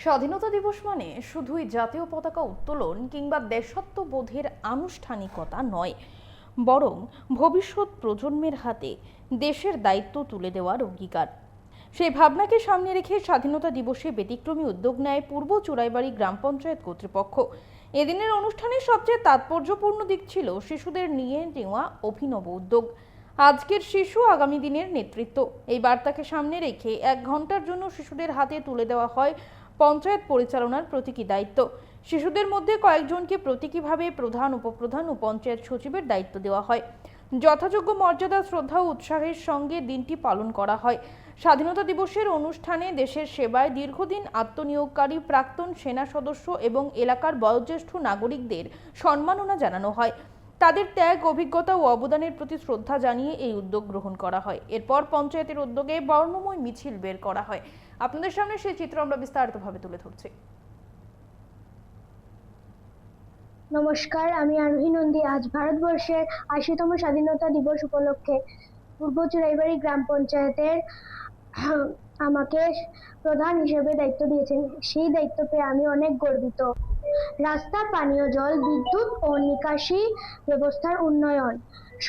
স্বাধীনতা দিবস মানে শুধুই জাতীয় পতাকা উত্তোলন কিংবা দেশাত্মবোধের আনুষ্ঠানিকতা নয়, বরং ভবিষ্যৎ প্রজন্মের হাতে দেশের দায়িত্ব তুলে দেওয়ার অঙ্গীকার। সেই ভাবনাকে সামনে রেখে স্বাধীনতা দিবসে ব্যতিক্রমী উদ্যোগ নেয় পূর্ব চুরাইবাড়ি গ্রাম পঞ্চায়েত কর্তৃপক্ষ। এদিনের অনুষ্ঠানের সবচেয়ে তাৎপর্যপূর্ণ দিক ছিল শিশুদের নিয়ে নেওয়া অভিনব উদ্যোগ। আজকের শিশু আগামী দিনের নেতৃত্ব, এই বার্তাকে সামনে রেখে 1 ঘন্টার জন্য শিশুদের হাতে তুলে দেওয়া হয় পঞ্চায়েত পরিচালনার প্রতীকী দায়িত্ব। শিশুদের মধ্যে কয়েকজনকে প্রতীকীভাবে প্রধান, উপপ্রধান ও পঞ্চায়েত সচিবের দায়িত্ব দেওয়া হয়। যথাযোগ্য মর্যাদা, শ্রদ্ধা ও উৎসাহের সঙ্গে দিনটি পালন করা হয়। স্বাধীনতা দিবসের অনুষ্ঠানে দেশের সেবায় দীর্ঘদিন আত্মনিয়োগকারী প্রাক্তন সেনা সদস্য এবং এলাকার বয়োজ্যেষ্ঠ নাগরিকদের সম্মাননা জানানো হয়। তাদের ত্যাগ, অভিজ্ঞতা ও অবদানের প্রতি শ্রদ্ধা জানিয়ে এই উদ্যোগ গ্রহণ করা হয়। এরপর পঞ্চায়েতের উদ্যোগে বর্ণময় মিছিল বের করা হয়। আপনাদের সামনে সেই চিত্র আমরা বিস্তারিতভাবে তুলে ধরছি। নমস্কার, আমি আরোহী নন্দী। আজ ভারতবর্ষের ৮০তম স্বাধীনতা দিবস উপলক্ষে পূর্ব চুরাইবাড়ি গ্রাম পঞ্চায়েতের আমাকে প্রধান হিসেবে দায়িত্ব দিয়েছেন। সেই দায়িত্ব পেয়ে আমি অনেক গর্বিত। রাস্তা, পানীয় জল, বিদ্যুৎ ও নিকাশি ব্যবস্থার উন্নয়ন,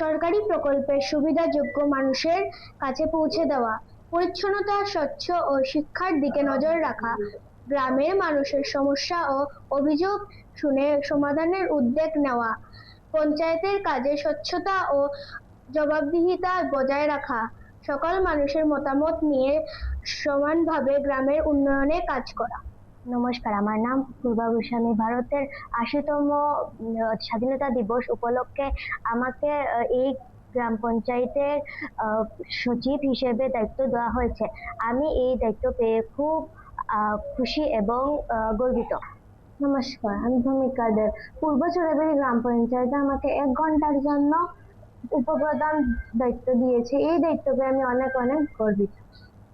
সরকারি প্রকল্পের সুবিধাযোগ্য মানুষের কাছে পৌঁছে দেওয়া, পরিচ্ছন্নতা, স্বচ্ছ ও শিক্ষার দিকে নজর রাখা, গ্রামের মানুষের সমস্যা ও অভিযোগ শুনে সমাধানের উদ্যোগ নেওয়া, পঞ্চায়েতের কাজে স্বচ্ছতা ও জবাবদিহিতা বজায় রাখা, সকল মানুষের মতামত নিয়ে সমানভাবে গ্রামের উন্নয়নে কাজ করা। নমস্কার, আমার নাম পূর্বা গোস্বামী। ভারতের ৮০তম স্বাধীনতা দিবস উপলক্ষে আমাকে এই গ্রাম পঞ্চায়েতের সচিব হিসেবে দায়িত্ব দেওয়া হয়েছে। আমি এই দায়িত্ব পেয়ে খুব খুশি এবং গর্বিত। নমস্কার, আমি ভূমিকা দেব। পূর্ব চুরাইবাড়ি গ্রাম পঞ্চায়েতে আমাকে 1 ঘন্টার জন্য উপপ্রধান দায়িত্ব দিয়েছে। এই দায়িত্ব পেয়ে আমি অনেক অনেক গর্বিত।